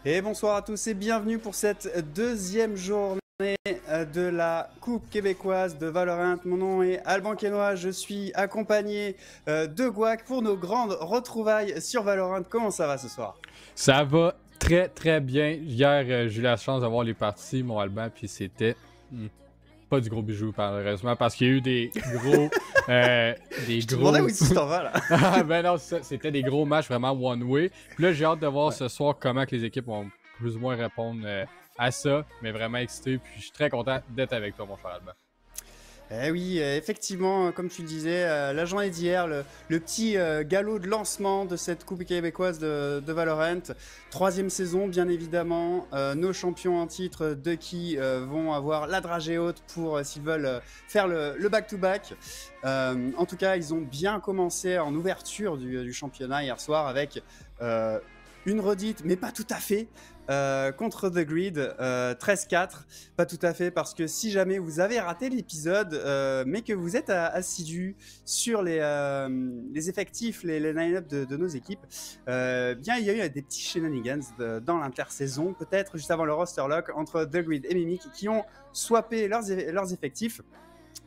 Et bonsoir à tous et bienvenue pour cette deuxième journée de la Coupe québécoise de Valorant. Mon nom est Alban Quénois, je suis accompagné de Guac pour nos grandes retrouvailles sur Valorant. Comment ça va ce soir? Ça va très très bien. Hier, j'ai eu la chance d'avoir les parties, mon Alban, puis c'était pas du gros bijou, malheureusement, parce qu'il y a eu des gros. Je te demandais où tu t'en vas là. Ah, ben non, c'était des gros matchs vraiment one-way. Puis là, j'ai hâte de voir ce soir comment que les équipes vont plus ou moins répondre à ça, mais vraiment excité. Puis je suis très content d'être avec toi, mon cher Alban. Eh oui, effectivement, comme tu le disais, la journée d'hier, le petit galop de lancement de cette Coupe québécoise de Valorant. Troisième saison, bien évidemment. Nos champions en titre, Ducky, vont avoir la dragée haute pour s'ils veulent faire le back-to-back. En tout cas, ils ont bien commencé en ouverture du championnat hier soir avec une redite, mais pas tout à fait. Contre The Grid, 13-4, pas tout à fait, parce que si jamais vous avez raté l'épisode, mais que vous êtes assidu sur les effectifs, les line-up de nos équipes, bien il y a eu des petits shenanigans dans l'intersaison, peut-être juste avant le roster lock, entre The Grid et Mimic, qui ont swappé leurs effectifs.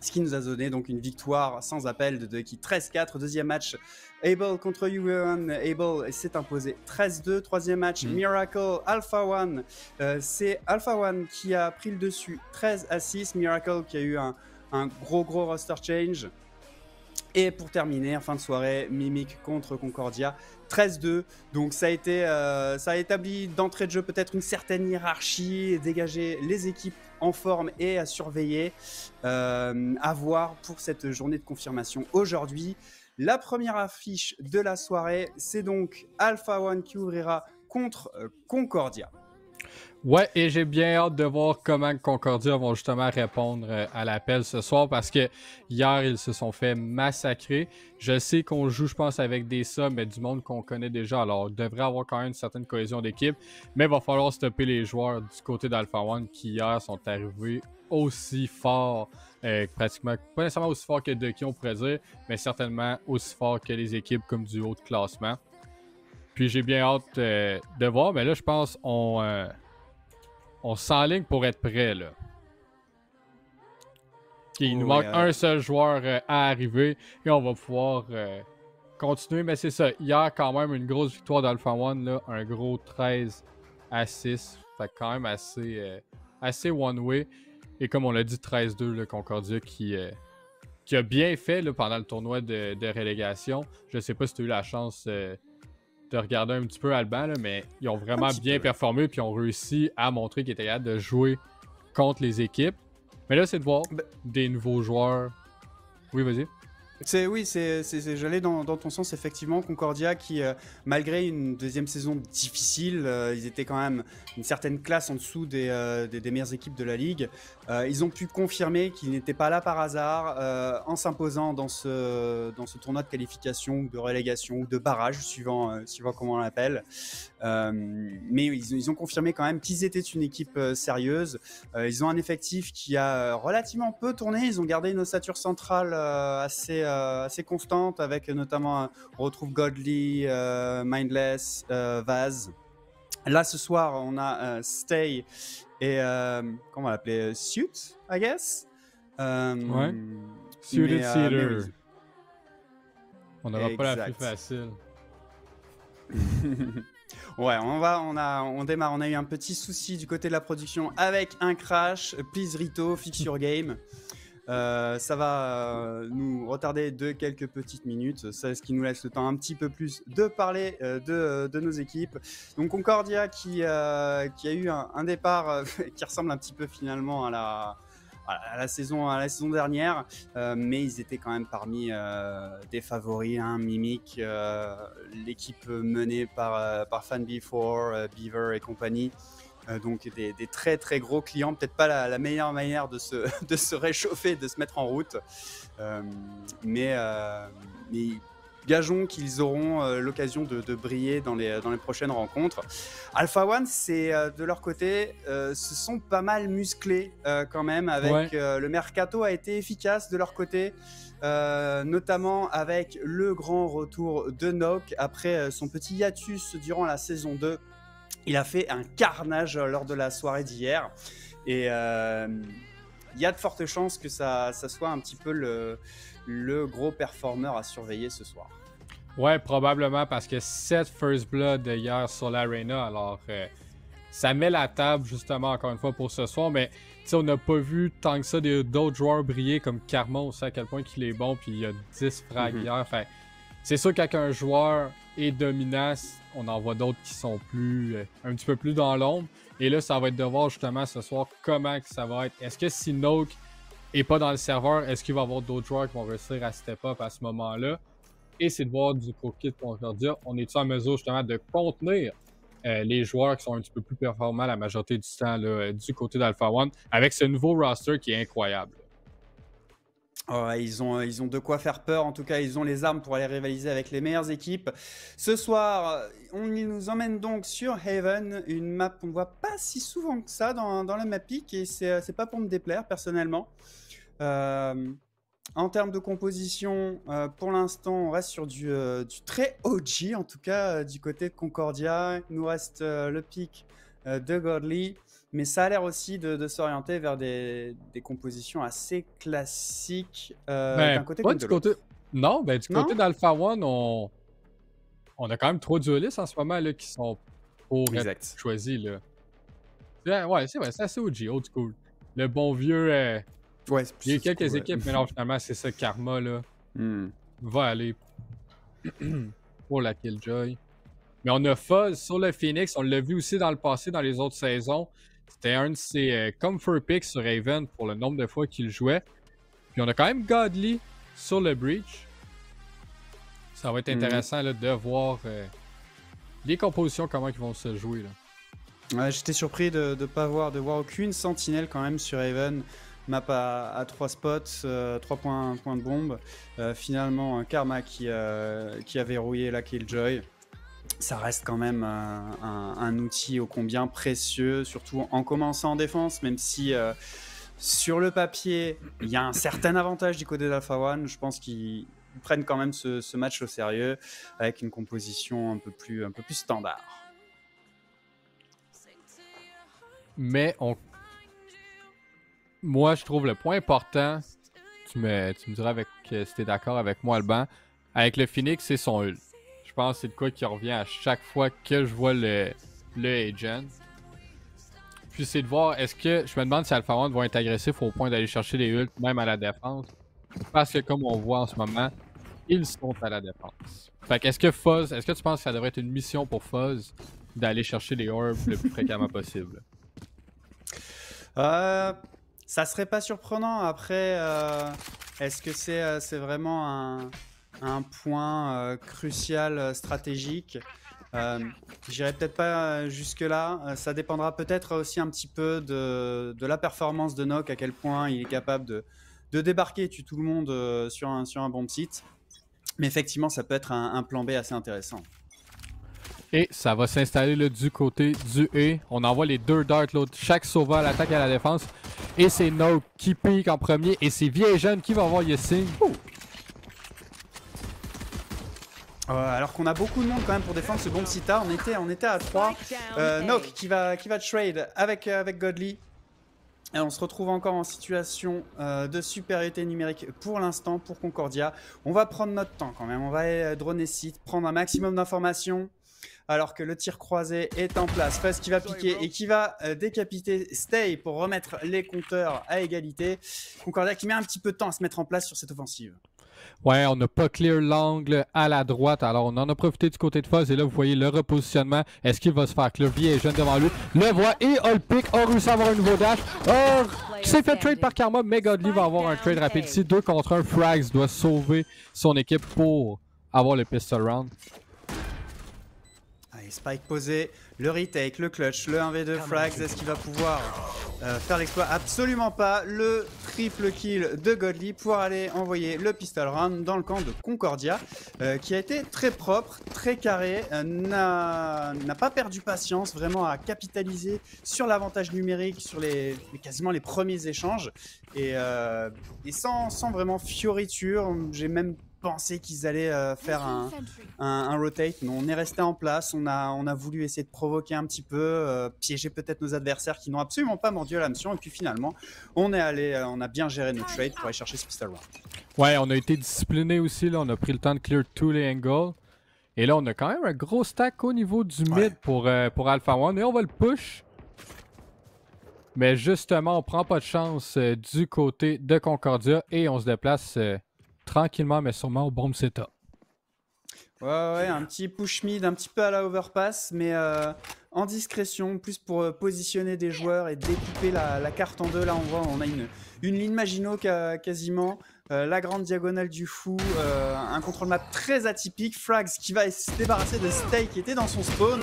Ce qui nous a donné donc une victoire sans appel de Ducky 13-4. Deuxième match, Able contre Yuan. Able s'est imposé 13-2. Troisième match, Miracle Alpha One. C'est Alpha One qui a pris le dessus 13-6. Miracle qui a eu un gros roster change. Et pour terminer, en fin de soirée, Mimic contre Concordia, 13-2. Donc ça a établi d'entrée de jeu peut-être une certaine hiérarchie, dégager les équipes en forme et à surveiller, à voir pour cette journée de confirmation aujourd'hui. La première affiche de la soirée, c'est donc Alpha One qui ouvrira contre Concordia. Ouais, et j'ai bien hâte de voir comment Concordia vont justement répondre à l'appel ce soir parce que hier, ils se sont fait massacrer. Je sais qu'on joue, je pense, avec des subs, mais du monde qu'on connaît déjà. Alors, il devrait avoir quand même une certaine cohésion d'équipe, mais il va falloir stopper les joueurs du côté d'Alpha One qui hier sont arrivés aussi fort, pratiquement, pas nécessairement aussi fort que Ducky, on pourrait dire, mais certainement aussi fort que les équipes comme du haut de classement. Puis j'ai bien hâte de voir, mais là, je pense on s'enligne pour être prêt, là. Il nous manque un seul joueur à arriver et on va pouvoir continuer. Mais c'est ça, hier, quand même, une grosse victoire d'Alpha One, là, un gros 13-6. Fait quand même assez one-way. Et comme on l'a dit, 13-2, là, Concordia qui a bien fait là, pendant le tournoi de relégation. Je sais pas si tu as eu la chance de regarder un petit peu Alban, là, mais ils ont vraiment bien performé puis ont réussi à montrer qu'ils étaient capables de jouer contre les équipes. Mais là, c'est de voir des nouveaux joueurs. Oui, vas-y. J'allais dans ton sens, effectivement. Concordia qui, malgré une deuxième saison difficile, ils étaient quand même une certaine classe en dessous des meilleures équipes de la ligue. Ils ont pu confirmer qu'ils n'étaient pas là par hasard en s'imposant dans ce tournoi de qualification, de relégation ou de barrage, suivant comment on l'appelle. Mais ils ont confirmé quand même qu'ils étaient une équipe sérieuse. Ils ont un effectif qui a relativement peu tourné. Ils ont gardé une ossature centrale assez constante, avec notamment, on retrouve Godly, Mindless, Vaz. Là, ce soir, on a Stay et, comment on va l'appeler, Suit, I guess. Ouais. Suited Seater. Oui. On n'aura pas la plus facile. Ouais, on démarre. On a eu un petit souci du côté de la production avec un crash. Please Rito, fix your game. Ça va nous retarder de quelques petites minutes, ce qui nous laisse le temps un petit peu plus de parler de nos équipes. Donc Concordia qui a eu un départ qui ressemble un petit peu finalement à la saison dernière, mais ils étaient quand même parmi des favoris, hein. Mimic, l'équipe menée par FanB4, Beaver et compagnie. Donc des très très gros clients, peut-être pas la meilleure manière de se réchauffer, de se mettre en route, mais gageons qu'ils auront l'occasion de briller dans les prochaines rencontres. Alpha One, c'est de leur côté, se sont pas mal musclés quand même, avec le mercato a été efficace de leur côté. Notamment avec le grand retour de Nock après son petit hiatus durant la saison 2. Il a fait un carnage lors de la soirée d'hier. Et il y a de fortes chances que ça soit un petit peu le gros performeur à surveiller ce soir. Ouais, probablement parce que 7 First Blood hier sur l'Arena, alors ça met la table justement encore une fois pour ce soir, mais on n'a pas vu tant que ça d'autres joueurs briller comme Karma, on sait à quel point qu'il est bon, puis il y a 10 frags hier. Fait, c'est sûr qu'un joueur est dominant, on en voit d'autres qui sont un petit peu plus dans l'ombre. Et là, ça va être de voir justement ce soir comment que ça va être. Est-ce que si Noke est pas dans le serveur, est-ce qu'il va y avoir d'autres joueurs qui vont réussir à step up à ce moment-là? Et c'est de voir du côté de Concordia, on est-tu en mesure justement de contenir les joueurs qui sont un petit peu plus performants la majorité du temps là, du côté d'Alpha One avec ce nouveau roster qui est incroyable. Ils ont de quoi faire peur, en tout cas ils ont les armes pour aller rivaliser avec les meilleures équipes. Ce soir, ils nous emmènent donc sur Haven, une map qu'on ne voit pas si souvent que ça dans la Mapic, et c'est pas pour me déplaire personnellement. En termes de composition, pour l'instant on reste sur du très OG, en tout cas du côté de Concordia. Il nous reste le pick de Godly. Mais ça a l'air aussi de s'orienter vers des compositions assez classiques d'un côté comme de l'autre. Non, du côté d'Alpha One, on a quand même 3 duelistes en ce moment là, qui sont pour être choisis. Là. Ouais, c'est vrai, c'est assez OG, old school. Le bon vieux... ouais, il y a quelques équipes, mais non, finalement, c'est ça, Karma, là. Va aller pour la Killjoy. Mais on a Fuzz sur le Phoenix, on l'a vu aussi dans le passé, dans les autres saisons. C'était un de ses comfort picks sur Haven pour le nombre de fois qu'il jouait. Puis on a quand même Godly sur le Breach. Ça va être intéressant là, de voir les compositions, comment ils vont se jouer. Là. Ouais, j'étais surpris de voir aucune sentinelle quand même sur Haven. Map à 3 spots, 3 points de bombe. Finalement, un Karma qui a verrouillé la Killjoy. Ça reste quand même un outil ô combien précieux, surtout en commençant en défense, même si sur le papier, il y a un certain avantage du côté d'Alpha One. Je pense qu'ils prennent quand même ce match au sérieux avec une composition un peu plus standard. Mais moi, je trouve le point important, tu me diras si tu es d'accord avec moi, Alban, avec le Phoenix, c'est son ult. Je pense que c'est de quoi qui revient à chaque fois que je vois le agent. Puis c'est de voir, est-ce que, je me demande si Alpha One vont être agressifs au point d'aller chercher les ults, même à la défense. Parce que comme on voit en ce moment, ils sont à la défense. Fait que est-ce que tu penses que ça devrait être une mission pour Fuzz d'aller chercher les orbs le plus fréquemment possible? Ça serait pas surprenant. Après, est-ce que c'est vraiment un point crucial stratégique? J'irai peut-être pas jusque-là. Ça dépendra peut-être aussi un petit peu de la performance de Nock, à quel point il est capable de débarquer et tuer tout le monde sur un bon site. Mais effectivement, ça peut être un plan B assez intéressant. Et ça va s'installer là, du côté du E. On envoie les deux darts, chaque sauveur à l'attaque et à la défense. Et c'est Nock qui pique en premier. Et c'est Viejeune qui va avoir Yessing. Alors qu'on a beaucoup de monde quand même pour défendre ce bon sita. On était à 3. Nock qui va trade avec Godly. Et on se retrouve encore en situation de supériorité numérique pour l'instant pour Concordia. On va prendre notre temps quand même. On va aller drone site, prendre un maximum d'informations. Alors que le tir croisé est en place. Fuzz qui va piquer et qui va décapiter Stay pour remettre les compteurs à égalité. Concordia qui met un petit peu de temps à se mettre en place sur cette offensive. Ouais, on n'a pas clear l'angle à la droite, alors on en a profité du côté de Fuzz et là vous voyez le repositionnement. Est-ce qu'il va se faire clear? Viejeune devant lui, le voit et a le pick, a réussi à avoir un nouveau dash. C'est fait trade par Karma, mais Godly va avoir un trade rapide ici. 2 contre 1, Frags doit sauver son équipe pour avoir le pistol round. Allez, Spike posé, le retake, le clutch, le 1v2 Frags, est-ce qu'il va pouvoir faire l'exploit? Absolument pas. Le triple kill de Godly pour aller envoyer le pistol round dans le camp de Concordia, qui a été très propre, très carré, n'a pas perdu patience vraiment à capitaliser sur l'avantage numérique, sur quasiment les premiers échanges, et sans vraiment fioriture. J'ai même pensé qu'ils allaient faire un rotate. Non, on est resté en place, on a voulu essayer de provoquer un petit peu, piéger peut-être nos adversaires qui n'ont absolument pas mordu à l'hameçon. Et puis finalement, on a bien géré notre trade pour aller chercher ce pistol round. Ouais, on a été discipliné aussi, là, on a pris le temps de clear tous les angles. Et là, on a quand même un gros stack au niveau du mid pour Alpha One. Et on va le push. Mais justement, on prend pas de chance du côté de Concordia. Et on se déplace tranquillement, mais sûrement au bomb setup. Ouais, un petit push mid, un petit peu à la overpass, mais en discrétion, plus pour positionner des joueurs et découper la carte en deux. Là, on voit, on a une ligne Maginot quasiment. La grande diagonale du fou, un contrôle map très atypique, Frags qui va se débarrasser de Stay qui était dans son spawn,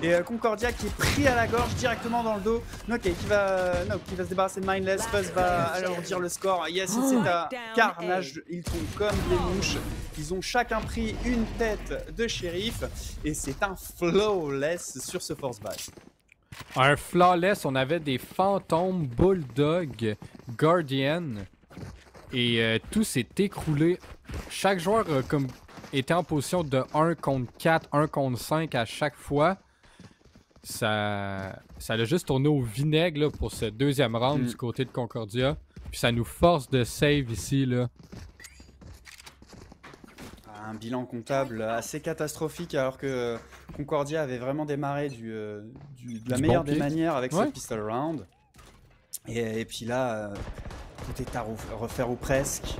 et Concordia qui est pris à la gorge directement dans le dos, Nock qui va se débarrasser de Mindless, Fuzz va alourdir le score, yes, c'est un carnage, ils tombent comme des mouches, ils ont chacun pris une tête de shérif, et c'est un flawless sur ce force buy. Un flawless, on avait des fantômes, Bulldog, Guardian. Et tout s'est écroulé. Chaque joueur était en position de 1 contre 4, 1 contre 5 à chaque fois. Ça a juste tourné au vinaigre là, pour ce deuxième round du côté de Concordia. Puis ça nous force de save ici. Là. Un bilan comptable assez catastrophique alors que Concordia avait vraiment démarré de la meilleure des manières avec ce pistol round. Et puis là... tout est à refaire ou presque.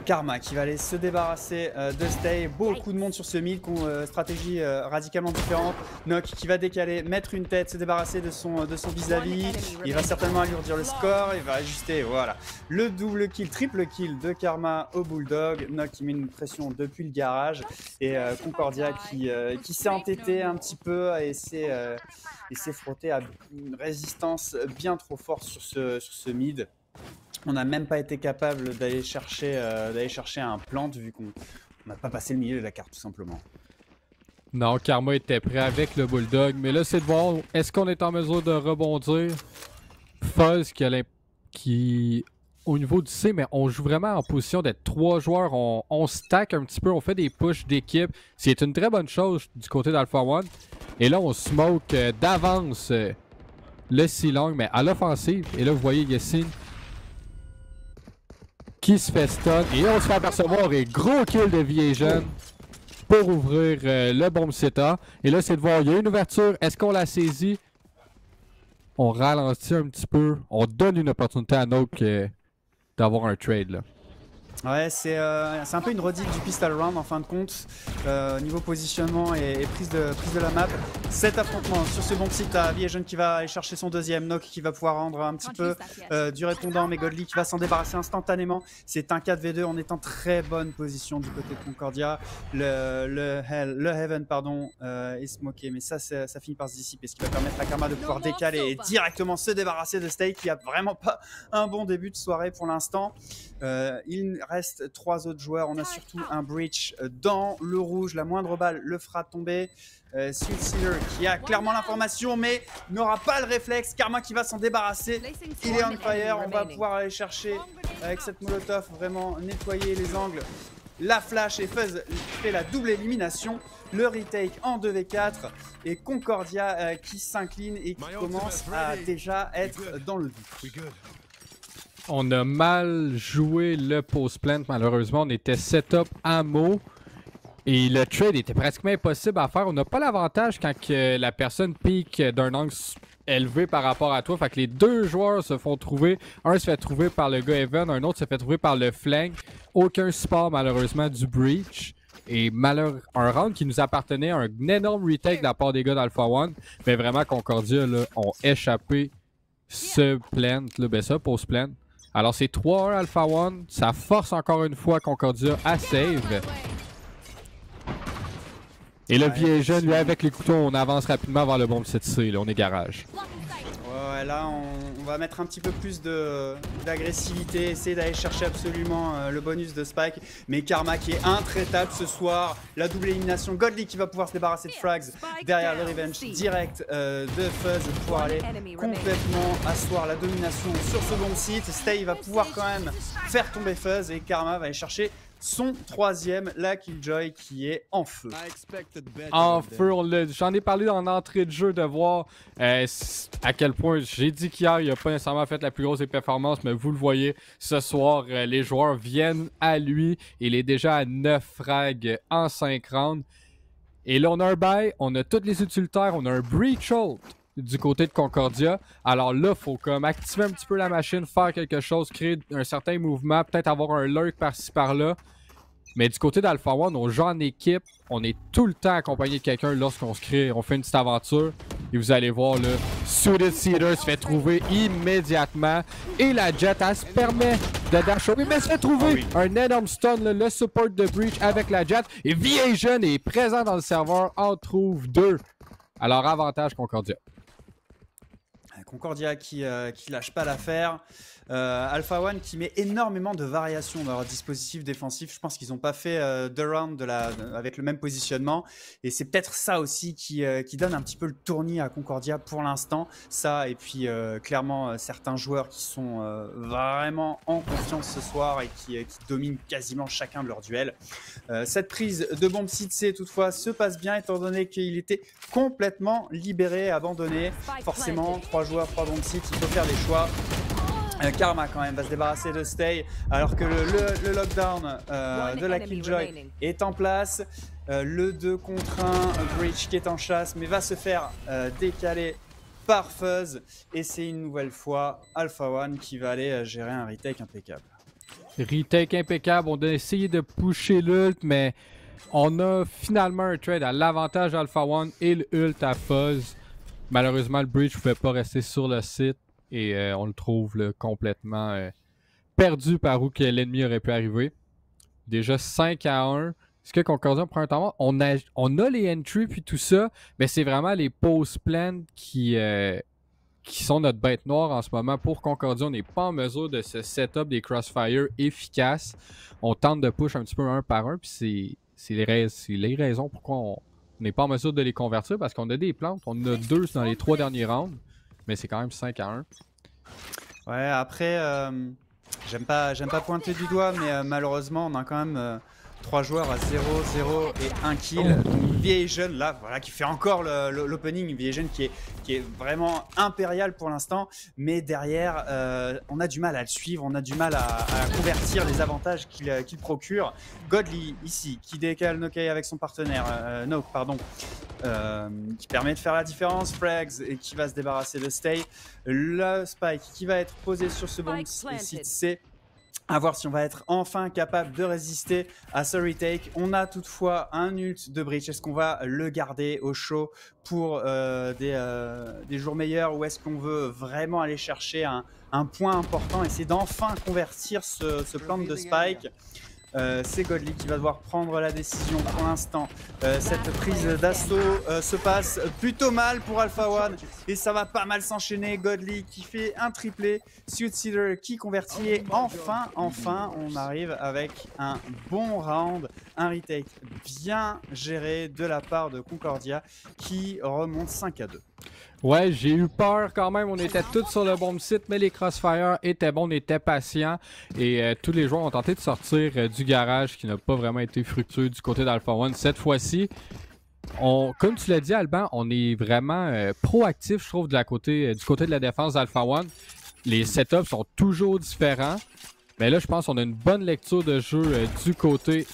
Karma qui va aller se débarrasser de Stay. Beaucoup de monde sur ce mid, stratégie radicalement différente. Nock qui va décaler, mettre une tête, se débarrasser de son vis-à-vis. Il va certainement alourdir le score, il va ajuster, voilà. Le double kill, triple kill de Karma au Bulldog. Nock qui met une pression depuis le garage. Et Concordia qui s'est entêté un petit peu et s'est frotté à une résistance bien trop forte sur ce mid. On n'a même pas été capable d'aller chercher un plant vu qu'on n'a pas passé le milieu de la carte tout simplement. Non, Karma était prêt avec le Bulldog, mais là c'est de voir est-ce qu'on est en mesure de rebondir. Fuzz qui au niveau du C, mais on joue vraiment en position d'être 3 joueurs, on stack un petit peu, on fait des pushs d'équipe. C'est une très bonne chose du côté d'Alpha One. Et là on smoke d'avance le C-Long, mais à l'offensive. Et là vous voyez Yacine qui se fait stun. Et on se fait apercevoir et gros kill de Viagen pour ouvrir le bomb setup. Et là, c'est de voir, il y a une ouverture. Est-ce qu'on la saisit? On ralentit un petit peu. On donne une opportunité à Nock d'avoir un trade, là. Ouais, c'est un peu une redite du pistol round en fin de compte, niveau positionnement et prise de la map. Cet affrontement sur ce bon site, à Viagen qui va aller chercher son deuxième, Nock qui va pouvoir rendre un petit peu du répondant, mais Godly qui va s'en débarrasser instantanément. C'est un 4v2, on est en très bonne position du côté de Concordia. Le Heaven est smoké, mais ça finit par se dissiper, ce qui va permettre à Karma de pouvoir décaler et directement se débarrasser de Stay qui a vraiment pas un bon début de soirée pour l'instant. Il reste 3 autres joueurs. On a surtout un Breach dans le rouge. La moindre balle le fera tomber. Sweet Sealer qui a clairement l'information mais n'aura pas le réflexe. Karma qui va s'en débarrasser. Il est on fire. On va pouvoir aller chercher avec cette molotov vraiment nettoyer les angles. La flash et Fuzz fait la double élimination. Le retake en 2v4 et Concordia qui s'incline et qui commence à déjà être dans le doute. On a mal joué le post-plant, malheureusement. On était setup ammo. Et le trade était pratiquement impossible à faire. On n'a pas l'avantage quand la personne pique d'un angle élevé par rapport à toi. Fait que les deux joueurs se font trouver. Un se fait trouver par le gars Evan, un autre se fait trouver par le flank. Aucun support, malheureusement, du breach. Et un round qui nous appartenait, un énorme retake de la part des gars d'Alpha One. Mais vraiment, Concordia là, ont échappé ce plant, ça, post-plant. Alors c'est 3-1 Alpha One, ça force encore une fois Concordia à save. Et le Viagen, lui avec les couteaux, on avance rapidement vers le bomb set C, là, on est garage. Ouais, là on va mettre un petit peu plus d'agressivité, essayer d'aller chercher absolument le bonus de Spike. Mais Karma qui est intraitable ce soir, la double élimination, Godly qui va pouvoir se débarrasser de Frags derrière le revenge direct de Fuzz pour aller complètement asseoir la domination sur ce bon site. Stay va pouvoir quand même faire tomber Fuzz et Karma va aller chercher son troisième, la Killjoy qui est en feu. En feu, j'en ai parlé en entrée de jeu de voir à quel point j'ai dit qu'hier il n'a pas nécessairement fait la plus grosse des performances, mais vous le voyez, ce soir les joueurs viennent à lui. Il est déjà à 9 frags en 5 rounds. Et là on a un bail, on a tous les utilitaires, on a un breach ult du côté de Concordia. Alors là, il faut comme activer un petit peu la machine, faire quelque chose, créer un certain mouvement, peut-être avoir un lurk par-ci par-là. Mais du côté d'Alpha One, on joue en équipe, on est tout le temps accompagné de quelqu'un lorsqu'on se crée, on fait une petite aventure. Et vous allez voir, là, Suited Seeder se fait trouver immédiatement. Et la Jet, elle se permet de dash away, mais se fait trouver un énorme stun, là, le support de Breach avec la Jet. Et Viasion est présent dans le serveur, en trouve 2. Alors, avantage Concordia. Concordia qui lâche pas l'affaire. Alpha One qui met énormément de variations dans leur dispositif défensif. Je pense qu'ils n'ont pas fait 2 rounds avec le même positionnement. Et c'est peut-être ça aussi qui donne un petit peu le tournis à Concordia pour l'instant. Ça, et puis clairement certains joueurs qui sont vraiment en confiance ce soir et qui dominent quasiment chacun de leurs duels. Cette prise de bombe site C toutefois se passe bien étant donné qu'il était complètement libéré, abandonné. Forcément, 3 joueurs, 3 bombes sites, il faut faire des choix. Karma quand même va se débarrasser de Stay alors que le lockdown de la Killjoy est en place. Le 2 contre 1, Breach qui est en chasse mais va se faire décaler par Fuzz. Et c'est une nouvelle fois Alpha One qui va aller gérer un retake impeccable. Retake impeccable, on a essayé de pusher l'ult mais on a finalement un trade à l'avantage Alpha One et l'ult à Fuzz. Malheureusement le Breach ne pouvait pas rester sur le site. Et on le trouve là, complètement perdu par où que l'ennemi aurait pu arriver. Déjà 5-1. Est-ce que Concordia prend un temps mort? On a les entries puis tout ça, mais c'est vraiment les post plans qui sont notre bête noire en ce moment. Pour Concordia, on n'est pas en mesure de se setup des crossfire efficaces. On tente de push un petit peu un par un, puis c'est les raisons pourquoi on n'est pas en mesure de les convertir, parce qu'on a des plantes. On en a 2 dans les 3 derniers rounds. Mais c'est quand même 5-1. Ouais, après, j'aime pas pointer du doigt, mais malheureusement, on a quand même 3 joueurs à 0, 0 et 1 kill. Viasion, là, voilà, qui fait encore l'opening. Viasion qui est vraiment impérial pour l'instant. Mais derrière, on a du mal à le suivre. On a du mal à convertir les avantages qu'il procure. Godly, ici, qui décale Nokai avec son partenaire. Noke, pardon. Qui permet de faire la différence. Frags, et qui va se débarrasser de Stay. Le Spike qui va être posé sur ce bomb site C. À voir si on va être enfin capable de résister à ce retake. On a toutefois un ult de Breach. Est-ce qu'on va le garder au chaud pour des jours meilleurs, ou est-ce qu'on veut vraiment aller chercher un point important, essayer d'enfin convertir ce plan de Spike? C'est Godly qui va devoir prendre la décision pour l'instant. Cette prise d'assaut se passe plutôt mal pour Alpha One et ça va pas mal s'enchaîner. Godly qui fait un triplé, Suited Seeder qui convertit et enfin on arrive avec un bon round, un retake bien géré de la part de Concordia qui remonte 5-2. Ouais, j'ai eu peur quand même, on était tous sur le bon site, mais les crossfire étaient bons, on était patients et tous les joueurs ont tenté de sortir du garage qui n'a pas vraiment été fructueux du côté d'Alpha One. Cette fois-ci, comme tu l'as dit Alban, on est vraiment proactif, je trouve, du côté de la défense d'Alpha One. Les setups sont toujours différents, mais là je pense qu'on a une bonne lecture de jeu du côté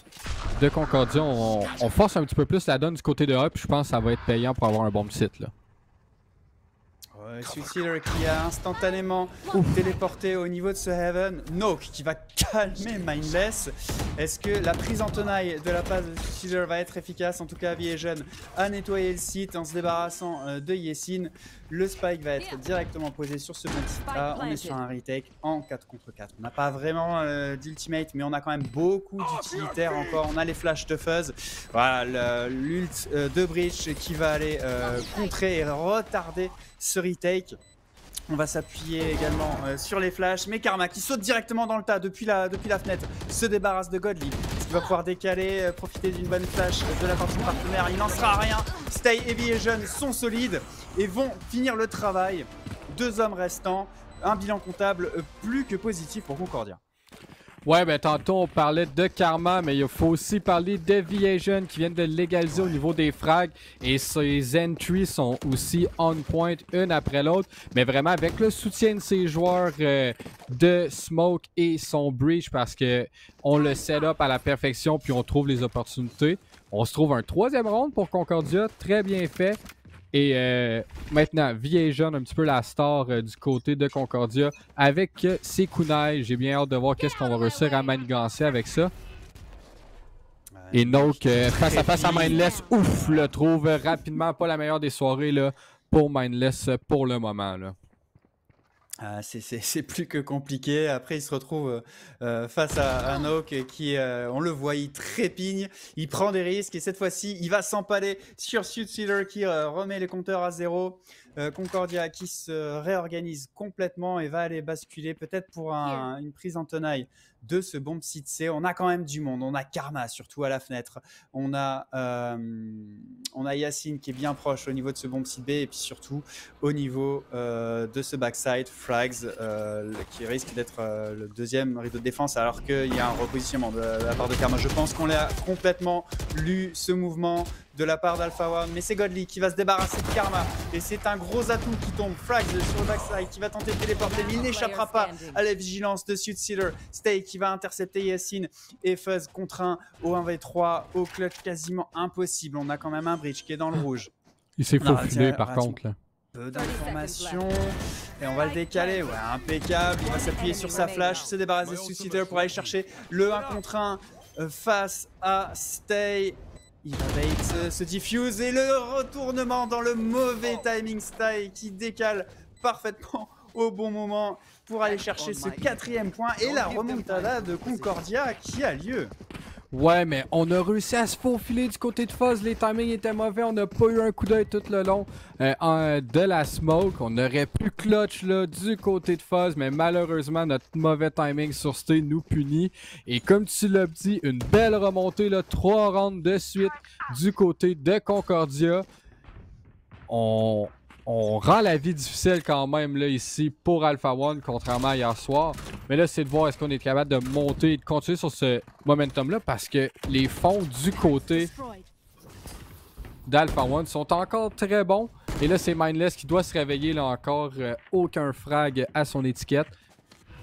de Concordia. On force un petit peu plus la donne du côté de A, puis je pense que ça va être payant pour avoir un bon site là. Suited Seeder qui a instantanément téléporté au niveau de ce Heaven. Noke qui va calmer Mindless. Est-ce que la prise en tenaille de la passe de Suited Seeder va être efficace? En tout cas, Viasion a nettoyé le site en se débarrassant de Yessin. Le Spike va être directement posé sur ce bon site là. On est sur un retake en 4 contre 4. On n'a pas vraiment d'ultimate, mais on a quand même beaucoup d'utilitaires encore. On a les flashs de Fuzz. Voilà, l'ult de Breach qui va aller contrer et retarder ce retake. On va s'appuyer également sur les flashs, mais Karma qui saute directement dans le tas depuis la fenêtre se débarrasse de Godly. Est-ce qu'il va pouvoir décaler, profiter d'une bonne flash de la part de son partenaire? Il n'en sera rien. Stay et Viasion sont solides et vont finir le travail. 2 hommes restants, un bilan comptable plus que positif pour Concordia. Ouais, ben tantôt on parlait de Karma, mais il faut aussi parler de Viasion qui viennent de légaliser au niveau des frags. Et ces entries sont aussi on point, une après l'autre. Mais vraiment avec le soutien de ces joueurs de Smoke et son Breach, parce que on le set up à la perfection puis on trouve les opportunités. On se trouve un troisième round pour Concordia, très bien fait. Et maintenant, Viajon, un petit peu la star du côté de Concordia, avec ses kunai. J'ai bien hâte de voir qu'est-ce qu'on va réussir à manigancer avec ça. Et Noke, face à face à Mindless, ouf, le trouve rapidement. Pas la meilleure des soirées là, pour Mindless pour le moment. Là. C'est plus que compliqué. Après, il se retrouve face à un Oak qui, on le voit, il trépigne, il prend des risques et cette fois-ci, il va s'empaler sur Suitsealer qui remet les compteurs à zéro. Concordia qui se réorganise complètement et va aller basculer peut-être pour une prise en tenaille de ce bomb site C. On a quand même du monde, on a Karma surtout à la fenêtre, on a Yacine qui est bien proche au niveau de ce bomb site B et puis surtout au niveau de ce backside Frags qui risque d'être le deuxième rideau de défense alors qu'il y a un repositionnement de la part de Karma. Je pense qu'on l'a complètement lu ce mouvement de la part d'Alpha One, mais c'est Godly qui va se débarrasser de Karma et c'est un gros atout qui tombe. Frags sur le backside qui va tenter de téléporter, mais il n'échappera pas à la vigilance de Suitsealer. Stay qui va intercepter Yacine et Fuzz contre un au 1v3 au clutch quasiment impossible. On a quand même un bridge qui est dans le rouge. Il s'est faufilé par contre là. Peu d'informations et on va le décaler, ouais, impeccable. Il va s'appuyer sur sa flash, se débarrasser de Suitsealer pour aller chercher le 1 contre 1 face à Stay. Il va bait se diffuse et le retournement dans le mauvais timing. Stay qui décale parfaitement au bon moment pour aller chercher ce 4e point et la remontada de Concordia qui a lieu. Ouais, mais on a réussi à se faufiler du côté de Fuzz. Les timings étaient mauvais. On n'a pas eu un coup d'œil tout le long de la smoke. On aurait pu clutch là, du côté de Fuzz, mais malheureusement, notre mauvais timing sur Stay nous punit. Et comme tu l'as dit, une belle remontée, là, 3 rounds de suite du côté de Concordia. On rend la vie difficile quand même là ici pour Alpha One, contrairement à hier soir. Mais là, c'est de voir est-ce qu'on est capable de monter et de continuer sur ce momentum-là parce que les fonds du côté d'Alpha One sont encore très bons. Et là, c'est Mindless qui doit se réveiller là encore. Aucun frag à son étiquette.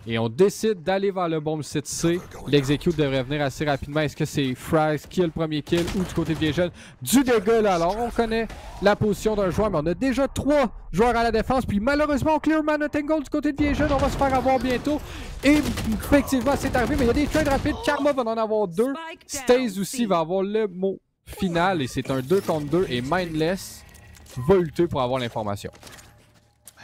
Et on décide d'aller vers le bomb site C. L'execute devrait venir assez rapidement. Est-ce que c'est Frags qui a le premier kill ou du côté de Viajon? Du dégât là. Alors on connaît la position d'un joueur, mais on a déjà 3 joueurs à la défense. Puis malheureusement, on clear Manotangle du côté de Viajon. On va se faire avoir bientôt. Et effectivement, c'est arrivé, mais il y a des trades rapides. Karma va en avoir 2. Stays aussi va avoir le mot final. Et c'est un 2 contre 2. Et Mindless va lutter pour avoir l'information.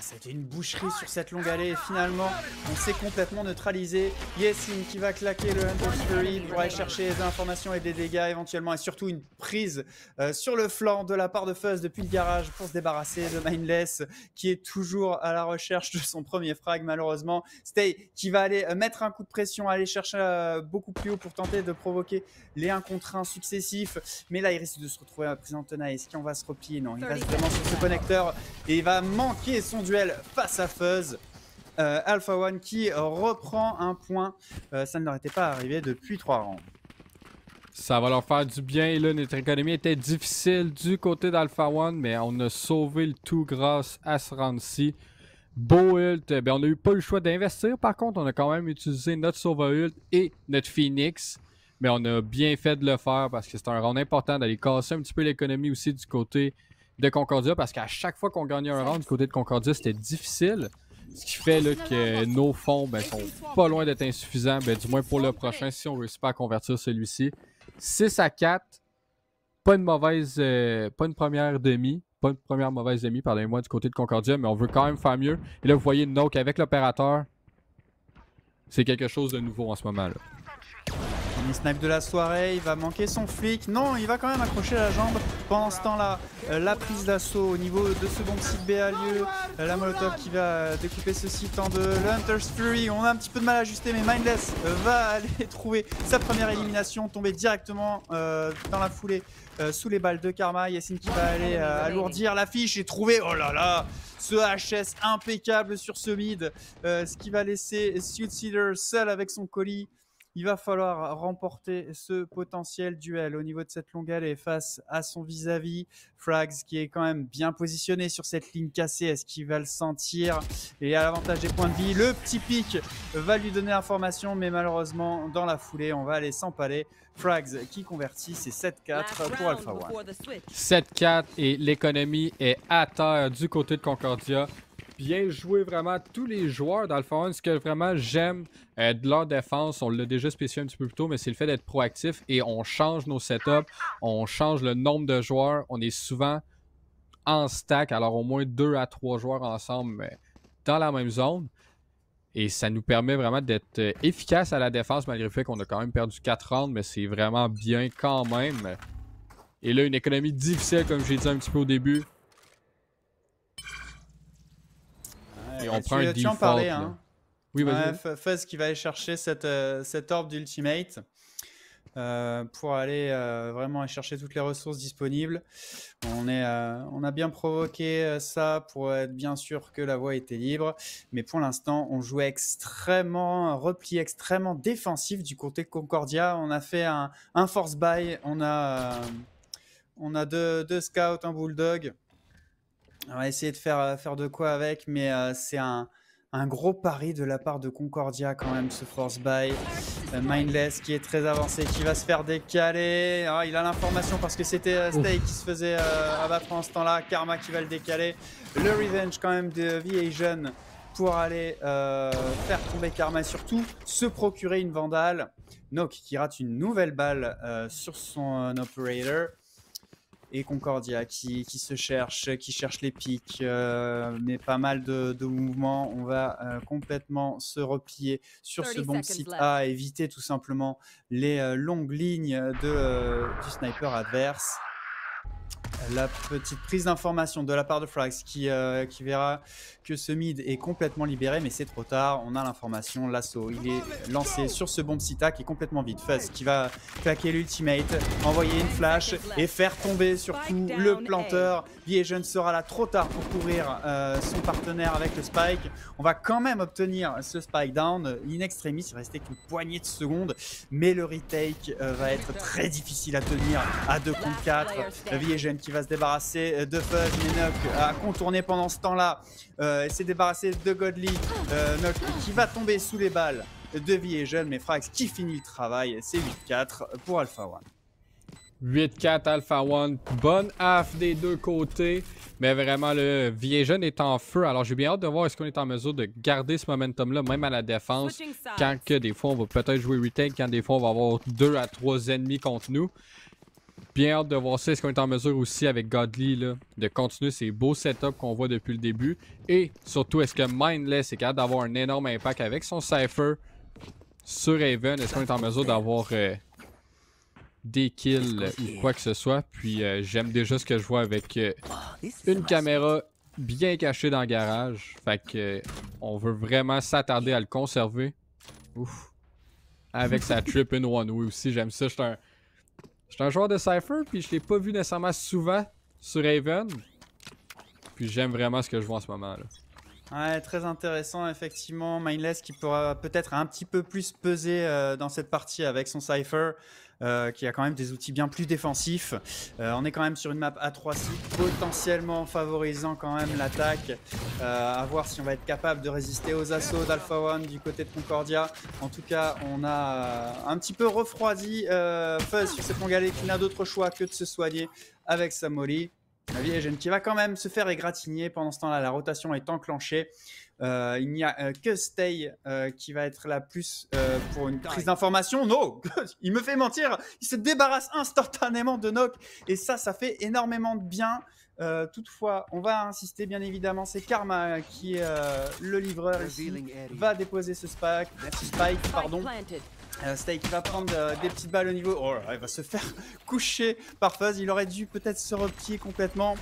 C'était une boucherie sur cette longue allée et finalement on s'est complètement neutralisé. Yacine qui va claquer le Hunter's Fury pour aller chercher des informations et des dégâts éventuellement et surtout une prise sur le flanc de la part de Fuzz depuis le garage pour se débarrasser de Mindless qui est toujours à la recherche de son premier frag malheureusement. Stay qui va aller mettre un coup de pression, aller chercher beaucoup plus haut pour tenter de provoquer les 1 contre 1 successifs, mais là il risque de se retrouver à la prise en tenaille. Est-ce qu'on va se replier? Non, il reste vraiment sur ce connecteur et il va manquer son duel face à Fuzz. Alpha One qui reprend un point. Ça ne leur était pas arrivé depuis 3 rounds. Ça va leur faire du bien. Et là, notre économie était difficile du côté d'Alpha One, mais on a sauvé le tout grâce à ce round-ci. Beau ult. Ben, on n'a pas eu le choix d'investir. Par contre, on a quand même utilisé notre Sova ult et notre Phoenix. Mais on a bien fait de le faire parce que c'est un round important d'aller casser un petit peu l'économie aussi du côté de Concordia. Parce qu'à chaque fois qu'on gagnait un round du côté de Concordia, c'était difficile. Ce qui fait là, que nos fonds sont pas loin d'être insuffisants. Ben, du moins pour le prochain, si on réussit pas à convertir celui-ci. 6-4. Pas une mauvaise. Pas une première demi. Pas une première mauvaise demi, pardonnez-moi, du côté de Concordia. Mais on veut quand même faire mieux. Et là, vous voyez Noke avec l'opérateur. C'est quelque chose de nouveau en ce moment-là. Premier snipe de la soirée, il va manquer son flic. Non, il va quand même accrocher la jambe. Pendant ce temps-là, la prise d'assaut au niveau de ce bon site B a lieu. La Molotov qui va découper ce site en deux. Le Hunter's Fury, on a un petit peu de mal à ajuster, mais Mindless va aller trouver sa première élimination, tomber directement dans la foulée sous les balles de Karma. Yacine qui va aller alourdir l'affiche et trouver, oh là là, ce HS impeccable sur ce mid. Ce qui va laisser Suitsealer seul avec son colis. Il va falloir remporter ce potentiel duel au niveau de cette longue allée face à son vis-à-vis. Frags qui est quand même bien positionné sur cette ligne cassée. Est-ce qu'il va le sentir? Et à l'avantage des points de vie, le petit pic va lui donner l'information, mais malheureusement, dans la foulée, on va aller s'empaler. Frags qui convertit, c'est 7-4 pour Alpha One. 7-4 et l'économie est à terre du côté de Concordia. Bien joué vraiment tous les joueurs d'Alpha One. Ce que vraiment j'aime de leur défense, on l'a déjà spécifié un petit peu plus tôt, mais c'est le fait d'être proactif et on change nos setups, on change le nombre de joueurs. On est souvent en stack, alors au moins 2 à 3 joueurs ensemble dans la même zone. Et ça nous permet vraiment d'être efficace à la défense, malgré le fait qu'on a quand même perdu 4 rounds, mais c'est vraiment bien quand même. Et là, une économie difficile, comme j'ai dit un petit peu au début. Et on prend un default. Parlais, hein. Oui, vas-y. Fuzz qui va aller chercher cette orbe d'ultimate pour aller vraiment aller chercher toutes les ressources disponibles. On a bien provoqué ça pour être bien sûr que la voie était libre, mais pour l'instant on jouait extrêmement repli, extrêmement défensif du côté de Concordia. On a fait un force buy, on a deux scouts, un bulldog. On va essayer de faire de quoi avec, mais c'est un gros pari de la part de Concordia quand même, ce force buy. Mindless qui est très avancé, qui va se faire décaler. Ah, il a l'information parce que c'était Stay qui se faisait abattre en ce temps-là. Karma qui va le décaler. Le revenge quand même de V-Asian pour aller faire tomber Karma et surtout se procurer une Vandale. Nock qui rate une nouvelle balle sur son operator. Et Concordia qui se cherche, qui cherche les pics, mais pas mal de mouvements. On va complètement se replier sur ce bon site A, éviter tout simplement les longues lignes du sniper adverse. La petite prise d'information de la part de Frags qui verra que ce mid est complètement libéré, mais c'est trop tard. On a l'information, l'assaut, il est lancé sur ce bomb sita qui est complètement vide. Fuzz qui va claquer l'ultimate, envoyer une flash et faire tomber surtout le planteur. V-Asian sera là trop tard pour couvrir son partenaire avec le spike. On va quand même obtenir ce spike down. In extremis, il restait qu'une poignée de secondes, mais le retake va être très difficile à tenir à 2 contre 4. V-Asian qui va se débarrasser de Fuzz, mais Nock a contourné pendant ce temps-là. S'est débarrassé de Godly, Nock qui va tomber sous les balles de V-Asian, mais Frags qui finit le travail. C'est 8-4 pour Alpha One. 8-4 Alpha One, bonne half des deux côtés, mais vraiment le V-Asian est en feu. Alors j'ai bien hâte de voir est-ce qu'on est en mesure de garder ce momentum-là, même à la défense, quand que des fois on va peut-être jouer retake, quand des fois on va avoir 2 à 3 ennemis contre nous. Bien hâte de voir ça. Est-ce qu'on est en mesure aussi avec Godly là, de continuer ces beaux setups qu'on voit depuis le début. Et surtout, est-ce que Mindless est capable d'avoir un énorme impact avec son Cypher sur Raven? Est-ce qu'on est en mesure d'avoir des kills ou quoi que ce soit? Puis j'aime déjà ce que je vois avec une caméra bien cachée dans le garage. Fait que on veut vraiment s'attarder à le conserver. Ouf. Avec sa trip in one way aussi. J'aime ça. Je suis un joueur de Cypher, puis je l'ai pas vu nécessairement souvent sur Raven. Puis j'aime vraiment ce que je vois en ce moment là. Ouais, très intéressant effectivement. Mindless qui pourra peut-être un petit peu plus peser dans cette partie avec son Cypher. Qui a quand même des outils bien plus défensifs. On est quand même sur une map A3 sites, potentiellement favorisant quand même l'attaque. À voir si on va être capable de résister aux assauts d'Alpha One du côté de Concordia. En tout cas, on a un petit peu refroidi Fuzz sur cette longue allée qui n'a d'autre choix que de se soigner avec sa molly. La V-Asian qui va quand même se faire égratigner. Pendant ce temps-là, la rotation est enclenchée. Il n'y a que Stay qui va être là plus pour une prise d'information. Non, il me fait mentir. Il se débarrasse instantanément de Nock. Et ça fait énormément de bien. Toutefois, on va insister bien évidemment. C'est Karma qui est le livreur ici. Va déposer ce spike. Pardon. Stay qui va prendre des petites balles au niveau. Oh, il va se faire coucher par Fuzz. Il aurait dû peut-être se replier complètement.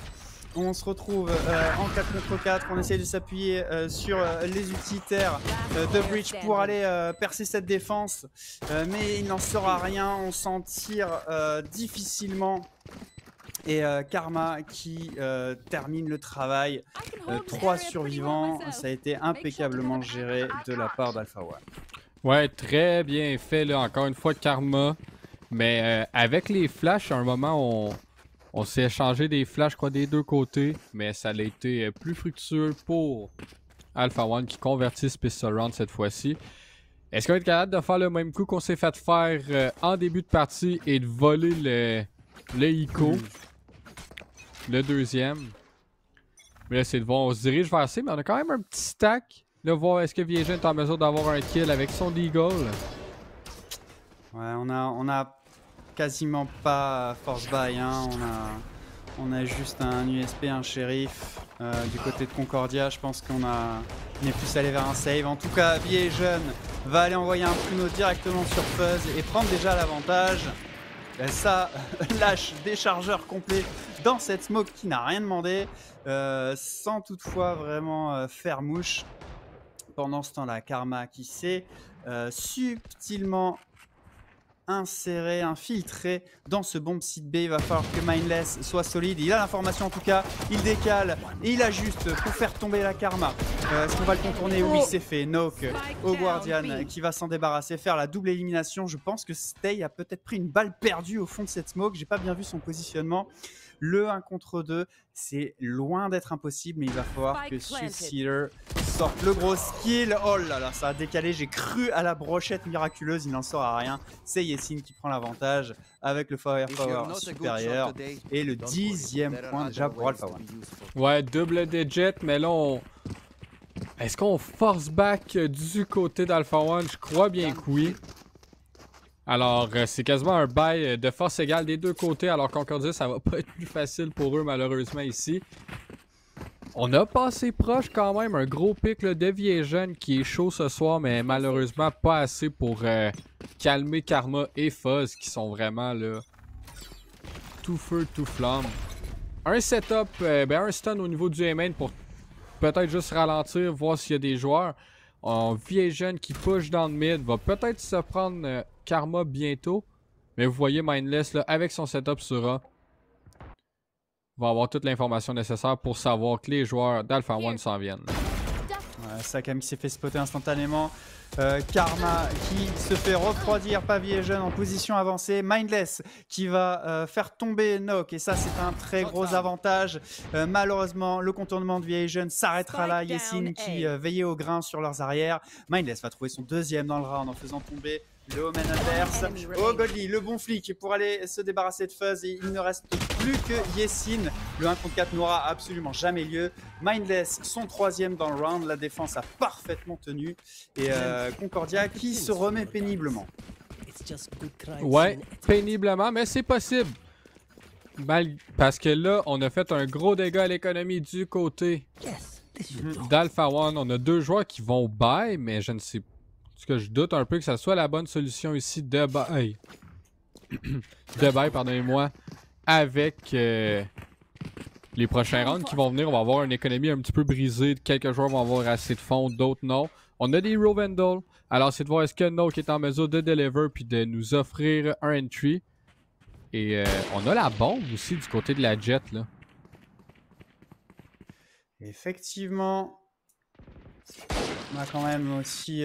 On se retrouve en 4 contre 4. On essaie de s'appuyer sur les utilitaires de Breach pour aller percer cette défense. Mais il n'en sera rien. On s'en tire difficilement. Et Karma qui termine le travail. 3 survivants. Ça a été impeccablement géré de la part d'Alpha One. Ouais, très bien fait, là. Encore une fois, Karma. Mais avec les flashs, à un moment, on s'est échangé des flashs, je crois, des deux côtés. Mais ça a été plus fructueux pour Alpha One qui convertissent Pistol Round cette fois-ci. Est-ce qu'on va être capable de faire le même coup qu'on s'est fait faire en début de partie et de voler le ICO, le deuxième? Mais là, c'est de voir, on se dirige vers C, mais on a quand même un petit stack. Là, voir est-ce que Viegen est en mesure d'avoir un kill avec son Deagle. Ouais, on a quasiment pas force buy, hein. On a juste un USP, un shérif. Du côté de Concordia, je pense on est plus allé vers un save. En tout cas, Viegen va aller envoyer un pruneau directement sur Fuzz et prendre déjà l'avantage. Ça lâche des chargeurs complets dans cette smoke qui n'a rien demandé, sans toutefois vraiment faire mouche. Pendant ce temps-là, Karma qui s'est subtilement inséré, infiltré dans ce bomb site B. Il va falloir que Mindless soit solide. Il a l'information en tout cas, il décale et il ajuste pour faire tomber la Karma. Est-ce qu'on va le contourner? Oui, c'est fait. Noke au Guardian qui va s'en débarrasser, faire la double élimination. Je pense que Stay a peut-être pris une balle perdue au fond de cette smoke. J'ai pas bien vu son positionnement. Le 1 contre 2, c'est loin d'être impossible, mais il va falloir que Suicider sorte le gros skill. Oh là là, ça a décalé. J'ai cru à la brochette miraculeuse, il n'en sort à rien. C'est Yessin qui prend l'avantage avec le firepower supérieur et le 10e point déjà pour Alpha One. Ouais, double digit, mais là, est-ce qu'on force back du côté d'Alpha One? Je crois bien que oui. Alors, c'est quasiment un bail de force égale des deux côtés, alors Concordia, ça va pas être plus facile pour eux, malheureusement, ici. On a passé proche quand même, un gros pic là, de Viegen qui est chaud ce soir, mais malheureusement pas assez pour calmer Karma et Fuzz, qui sont vraiment là, tout feu, tout flamme. Un setup, un stun au niveau du main pour peut-être juste ralentir, voir s'il y a des joueurs. Un Viegen qui push dans le mid va peut-être se prendre Karma bientôt. Mais vous voyez Mindless là, avec son setup sur A, va avoir toute l'information nécessaire pour savoir que les joueurs d'Alpha One s'en viennent. Ouais, Sakam qui s'est fait spotter instantanément. Karma qui se fait refroidir, pas Viegen en position avancée. Mindless qui va faire tomber Noke et ça c'est un très gros avantage. Malheureusement le contournement de Viegen s'arrêtera là. Yessin qui veillait au grain sur leurs arrières. Mindless va trouver son deuxième dans le round en faisant tomber le Omen inverse. Oh Godly, le bon flic pour aller se débarrasser de Fuzz et il ne reste plus que Yessin. Le 1 contre 4 n'aura absolument jamais lieu. Mindless, son troisième dans le round. La défense a parfaitement tenu. Et Concordia qui se remet péniblement. Ouais, péniblement, mais c'est possible. Parce que là, on a fait un gros dégât à l'économie du côté d'Alpha One. On a deux joueurs qui vont buy, mais je ne sais pas. Parce que je doute un peu que ça soit la bonne solution ici de buy. De buy, pardonnez-moi. Avec les prochains rounds qui vont venir, on va avoir une économie un petit peu brisée. Quelques joueurs vont avoir assez de fonds, d'autres non. On a des Hero Vandal. Alors, c'est de voir est-ce que Noke est en mesure de deliver puis de nous offrir un entry. Et on a la bombe aussi du côté de la Jet, là. Effectivement. On a quand même aussi...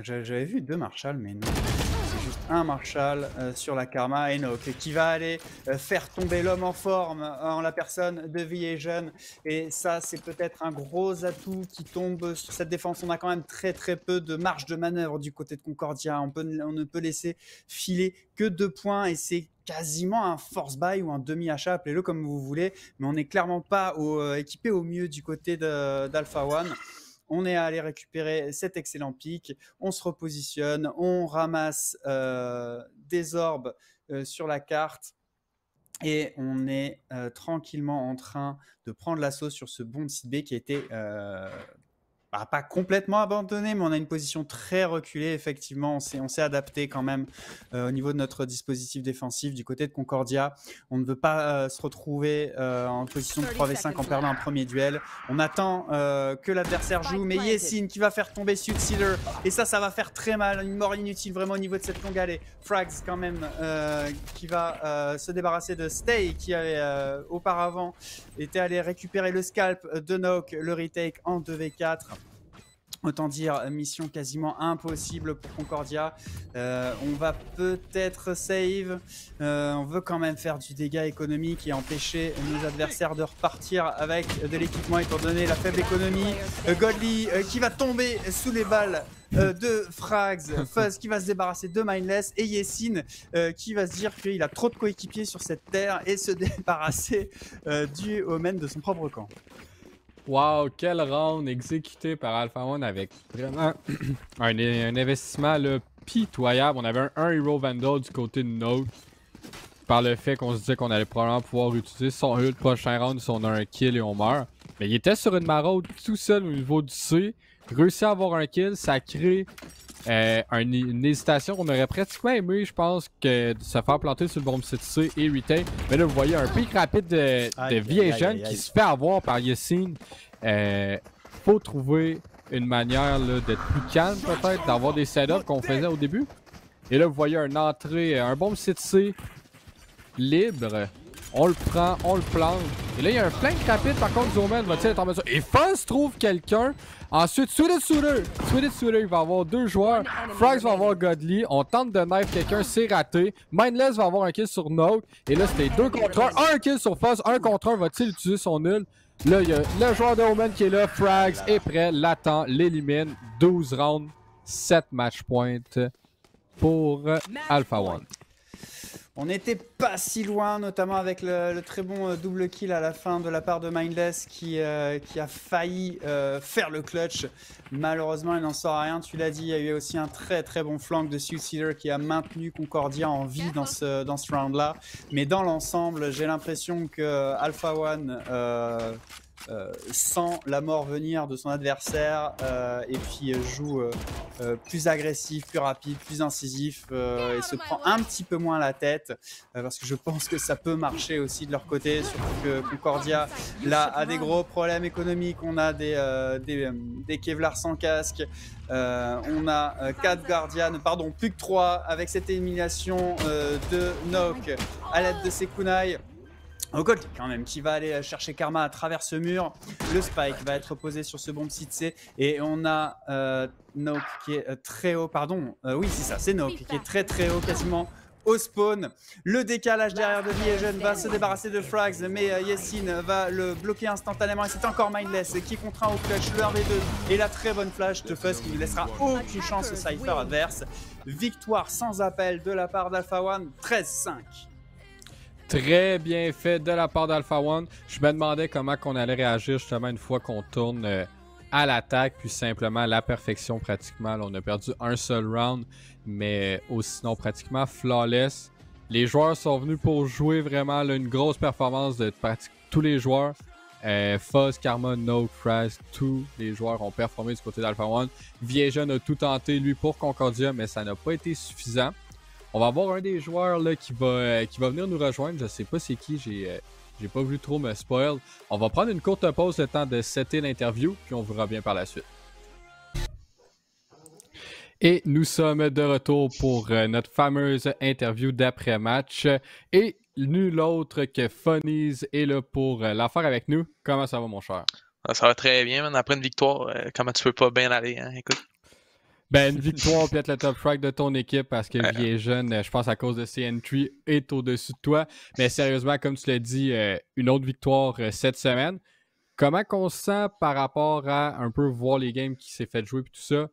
J'avais vu deux Marshall, mais non. C'est juste un Marshall sur la Karma. Et Noke qui va aller faire tomber l'homme en forme en la personne de Viegen. Et ça, c'est peut-être un gros atout qui tombe sur cette défense. On a quand même très peu de marge de manœuvre du côté de Concordia. On ne peut laisser filer que 2 points et c'est quasiment un force buy ou un demi-achat, appelez-le comme vous voulez. Mais on n'est clairement pas équipé au mieux du côté d'Alpha One. On est allé récupérer cet excellent pic, on se repositionne, on ramasse des orbes sur la carte et on est tranquillement en train de prendre l'assaut sur ce bon site B qui a été pas complètement abandonné, mais on a une position très reculée. Effectivement, on s'est adapté quand même au niveau de notre dispositif défensif du côté de Concordia. On ne veut pas se retrouver en position de 3v5 en perdant un premier duel. On attend que l'adversaire joue, mais Yessin qui va faire tomber Suicider. Et ça va faire très mal. Une mort inutile vraiment au niveau de cette longue allée. Frags quand même qui va se débarrasser de Stay qui avait auparavant été allé récupérer le scalp de Noke, le retake en 2v4. Autant dire mission quasiment impossible pour Concordia. On va peut-être save. On veut quand même faire du dégât économique et empêcher nos adversaires de repartir avec de l'équipement étant donné la faible économie. Godly qui va tomber sous les balles de Frags. Fuzz qui va se débarrasser de Mindless. Et Yessin qui va se dire qu'il a trop de coéquipiers sur cette terre et se débarrasser du Omen de son propre camp. Wow, quel round exécuté par Alpha One avec vraiment un investissement là, pitoyable. On avait un Hero Vandal du côté de Note. Par le fait qu'on se disait qu'on allait probablement pouvoir utiliser son ult prochain round si on a un kill et on meurt. Mais il était sur une maraude tout seul au niveau du C. Réussi à avoir un kill, ça crée une hésitation qu'on aurait pratiquement aimé, je pense, que de se faire planter sur le bomb site C et retain. Mais là, vous voyez un pic rapide de Vision qui se fait avoir par Yessin. Faut trouver une manière d'être plus calme, peut-être, d'avoir des setups qu'on faisait au début. Et là, vous voyez une entrée, un bomb site C libre. On le prend, on le plante. Et là, il y a un flank rapide, par contre, Zoman va-t-il être en mesure. Et Fuzz trouve quelqu'un. Ensuite, Sweeted Suitor, il va avoir deux joueurs. Frags va avoir Godly. On tente de knife quelqu'un, c'est raté. Mindless va avoir un kill sur Note. Et là, c'était 2 contre 1. Un kill sur Fuzz, 1 contre 1. Va-t-il utiliser son nul? Là, il y a le joueur de Omen qui est là. Frags est prêt, l'attend, l'élimine. 12 rounds, 7 match points pour Alpha One. On n'était pas si loin, notamment avec le très bon double kill à la fin de la part de Mindless qui a failli faire le clutch. Malheureusement, il n'en sort rien. Tu l'as dit, il y a eu aussi un très très bon flank de Suicider qui a maintenu Concordia en vie dans ce round-là. Mais dans l'ensemble, j'ai l'impression que Alpha One sent la mort venir de son adversaire et puis joue plus agressif, plus rapide, plus incisif et se prend un petit peu moins la tête parce que je pense que ça peut marcher aussi de leur côté, surtout que Concordia là a des gros problèmes économiques. On a des Kevlar sans casque, on a 4 Guardians, pardon, plus que 3 avec cette élimination de Nock à l'aide de ses kunai. Gold quand même qui va aller chercher Karma à travers ce mur. Le spike va être posé sur ce bomb site C et on a Nock qui est très haut, pardon, oui c'est ça, c'est Nock qui est très très haut, quasiment au spawn. Le décalage derrière de Vision va se débarrasser de Frags, mais Yessin va le bloquer instantanément et c'est encore Mindless qui contraint au clutch le 1v2 et la très bonne flash de Fuzz qui ne laissera aucune chance au Cypher adverse. Victoire sans appel de la part d'Alpha One, 13-5. Très bien fait de la part d'Alpha One. Je me demandais comment on allait réagir justement une fois qu'on tourne à l'attaque, puis simplement à la perfection pratiquement. Là, on a perdu un seul round, mais sinon pratiquement flawless. Les joueurs sont venus pour jouer vraiment là, une grosse performance de pratiquement tous les joueurs. Fuzz, Karma, Note, Frags, tous les joueurs ont performé du côté d'Alpha One. Vision a tout tenté lui pour Concordia, mais ça n'a pas été suffisant. On va avoir un des joueurs là, qui va venir nous rejoindre. Je sais pas c'est qui, j'ai pas voulu trop me spoil. On va prendre une courte pause le temps de setter l'interview, puis on vous revient par la suite. Et nous sommes de retour pour notre fameuse interview d'après-match. Et nul autre que Funnies est là pour la faire avec nous. Comment ça va, mon cher? Ça va très bien, man. Après une victoire, comment tu peux pas bien aller, hein? Écoute. Ben, une victoire peut-être le top frag de ton équipe parce que Vision, je pense à cause de ses entries, est au-dessus de toi. Mais sérieusement, comme tu l'as dit, une autre victoire cette semaine. Comment qu'on se sent par rapport à un peu voir les games qui s'est fait jouer et tout ça?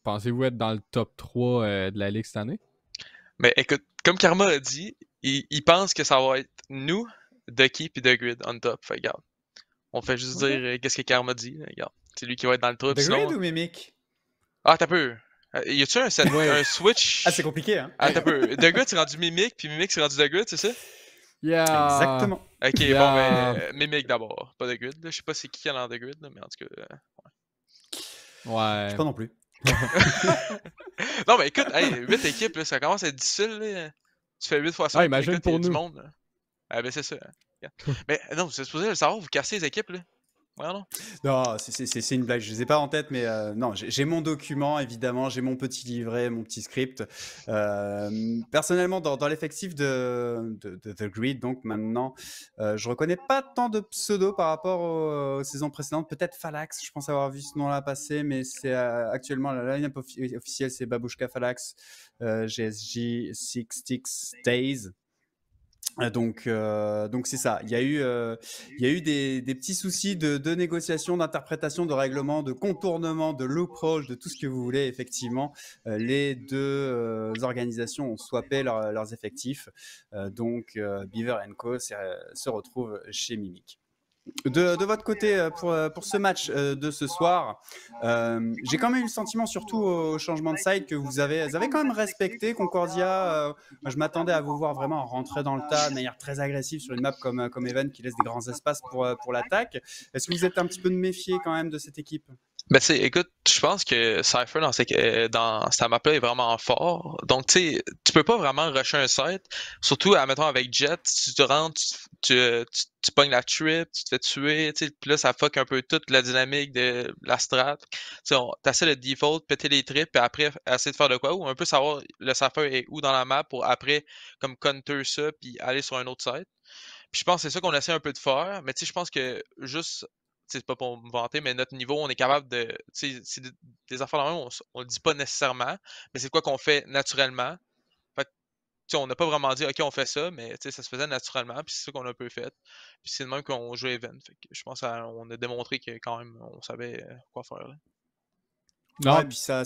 Pensez-vous être dans le top 3 de la Ligue cette année? Mais écoute, comme Karma a dit, il pense que ça va être nous, Ducky et The Grid on top. Fait, regarde. On fait juste dire qu'est-ce que Karma dit. Regarde. C'est lui qui va être dans le top. The Grid ou Mimic? Ah, t'as peu. Y a-tu un switch? Ah, c'est compliqué, hein? Ah, t'as peu. The Grid, c'est rendu Mimic, puis Mimic, c'est rendu The Grid, c'est ça? Yeah! Exactement. Ok, bon, ben, Mimic d'abord, pas The Grid. Je sais pas c'est qui est dans The Grid, mais en tout cas. Ouais. Je sais pas non plus. Non, mais écoute, hey, 8 équipes, là, ça commence à être difficile. Là. Tu fais 8 fois ça. Imagine pour nous. Du monde, là. Ah, ben, c'est ça. Mais non, vous êtes supposé le savoir, vous cassez les équipes, là. Ouais, non? Non, c'est une blague, je les ai pas en tête, mais non, j'ai mon document, évidemment, j'ai mon petit livret, mon petit script. Personnellement, dans l'effectif de The Grid, donc maintenant, je reconnais pas tant de pseudos par rapport aux saisons précédentes. Peut-être Phalanx, je pense avoir vu ce nom-là passer, mais c'est actuellement la line-up officielle, c'est Babushka, Phalanx, GSG, Six Sticks, Days. Donc c'est ça. Il y a eu des petits soucis de négociation, d'interprétation, de règlement, de contournement, de loophole, de tout ce que vous voulez. Effectivement, les deux organisations ont swappé leurs effectifs. Donc Beaver & Co se retrouve chez Mimic. De votre côté, pour ce match de ce soir, j'ai quand même eu le sentiment, surtout au changement de side, que vous avez quand même respecté Concordia. Je m'attendais à vous voir vraiment rentrer dans le tas de manière très agressive sur une map comme Even qui laisse des grands espaces pour l'attaque. Est-ce que vous êtes un petit peu méfié quand même de cette équipe? Ben, tu sais, écoute, je pense que Cypher dans sa map-là est vraiment fort. Donc, tu sais, tu peux pas vraiment rusher un site. Surtout, admettons, avec Jet, si tu te rentres, tu pognes la trip, tu te fais tuer, tu sais, puis là, ça fuck un peu toute la dynamique de la strat. Tu sais, t'essaies le default, péter les trips, puis après, essayer de faire de quoi, ou un peu savoir le Cypher est où dans la map pour après, comme counter ça, puis aller sur un autre site. Puis je pense que c'est ça qu'on essaie un peu de faire, mais tu sais, je pense que juste c'est pas pour me vanter, mais notre niveau, on est capable de. C'est des affaires dans le même, on le dit pas nécessairement, mais c'est quoi qu'on fait naturellement. Fait que, on n'a pas vraiment dit, OK, on fait ça, mais ça se faisait naturellement, puis c'est ça qu'on a un peu fait. Puis c'est de même qu'on joue Event. Fait que je pense qu'on a démontré que quand même, on savait quoi faire. Là. Non, ouais, puis ça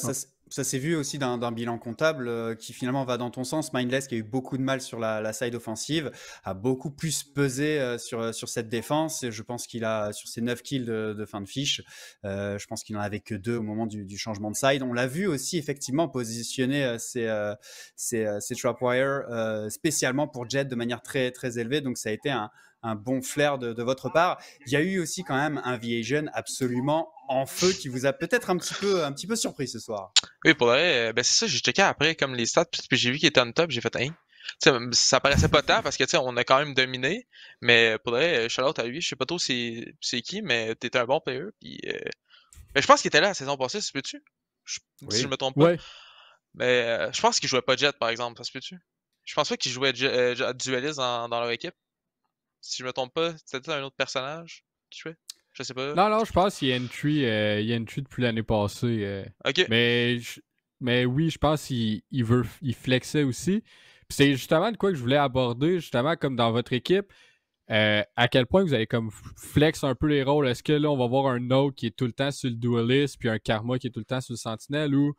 s'est vu aussi d'un bilan comptable qui finalement va dans ton sens. Mindless, qui a eu beaucoup de mal sur la side offensive, a beaucoup plus pesé sur cette défense. Et je pense qu'il a, sur ses 9 kills de fin de fiche, je pense qu'il n'en avait que 2 au moment du changement de side. On l'a vu aussi effectivement positionner ses Trapwire spécialement pour Jet de manière très, très élevée. Donc ça a été un bon flair de votre part. Il y a eu aussi quand même un V-Asian absolument en feu qui vous a peut-être un petit peu surpris ce soir. Oui, pour vrai, ben c'est ça, j'ai checké après comme les stats, puis j'ai vu qu'il était on top, j'ai fait hein. T'sais, ça paraissait pas tant parce que on a quand même dominé, mais pour vrai, shout-out à lui, je sais pas trop c'est qui, mais t'étais un bon player, puis mais je pense qu'il était là la saison passée, ça se peut-tu? Oui. Si je me trompe pas. Ouais. Mais je pense qu'il jouait pas Jet par exemple, ça se peut-tu? Je pense pas qu'il jouait Duelist dans leur équipe. Si je me trompe pas, c'était un autre personnage qui jouait? Je sais pas. Non, je pense qu'il y a Entry depuis l'année passée. Ok. Mais oui, je pense qu'il flexait aussi. Puis c'est justement de quoi que je voulais aborder, justement, comme dans votre équipe. À quel point vous avez comme flex un peu les rôles. Est-ce que là, on va voir un autre qui est tout le temps sur le Duelist, puis un Karma qui est tout le temps sur le Sentinel, ou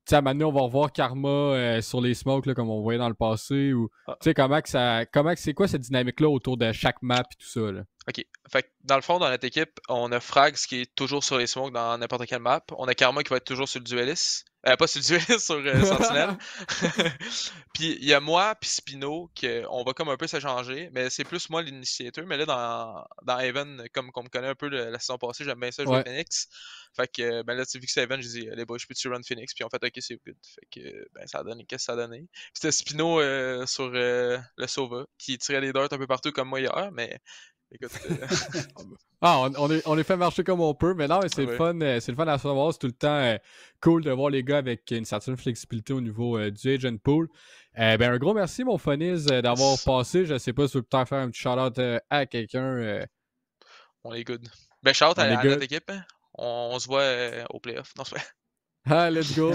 tu sais, maintenant, on va revoir Karma sur les smokes, là, comme on voyait dans le passé, ou tu sais, c'est quoi cette dynamique-là autour de chaque map et tout ça, là? Ok. Fait que dans le fond, dans notre équipe, on a Frags qui est toujours sur les smokes dans n'importe quelle map. On a Karma qui va être toujours sur le Duelist. Pas sur le Duelist, sur Sentinel. Puis il y a moi puis Spino qu'on va comme un peu s'échanger, mais c'est plus moi l'initiateur. Mais là, dans Haven, comme qu'on me connaît un peu la saison passée, j'aime bien ça jouer Phoenix. Fait que ben là, vu que c'est Haven, j'ai dit les boys, je peux-tu run Phoenix? Puis on fait OK, c'est good. Fait que ben ça a donné, qu'est-ce que ça a donné? Puis c'était Spino sur le Sova qui tirait les darts un peu partout comme moi hier, mais écoute. On est fait marcher comme on peut, mais non, c'est le fun, c'est le fun à savoir. C'est tout le temps cool de voir les gars avec une certaine flexibilité au niveau du agent pool. Ben un gros merci, mon Phoniz, d'avoir passé. Je sais pas si tu veux peut-être faire un petit shout-out à quelqu'un. On est good. Ben shout-out à notre équipe. Hein. On se voit au playoff. Non, c'est vrai. Ah, let's go.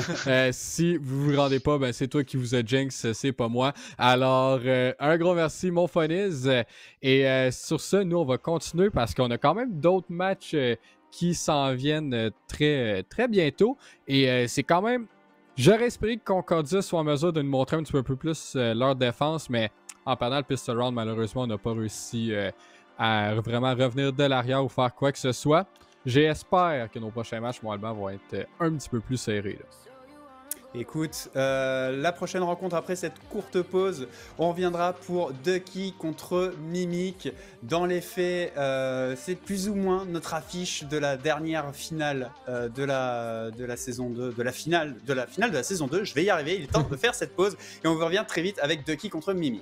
Si vous vous rendez pas, ben c'est toi qui vous a jinx, c'est pas moi. Alors, un gros merci, mon Phoniz. Et sur ça, nous, on va continuer parce qu'on a quand même d'autres matchs qui s'en viennent très, très bientôt. Et c'est quand même... J'aurais espéré que Concordia soit en mesure de nous montrer un petit peu plus leur défense, mais en perdant le pistol round, malheureusement, on n'a pas réussi à vraiment revenir de l'arrière ou faire quoi que ce soit. J'espère que nos prochains matchs, moralement, vont être un petit peu plus serrés. Là. Écoute, la prochaine rencontre après cette courte pause, on reviendra pour Ducky contre Mimic. Dans les faits, c'est plus ou moins notre affiche de la dernière finale de la saison 2, de la finale de la saison 2. Je vais y arriver, il est temps de faire cette pause et on vous revient très vite avec Ducky contre Mimic.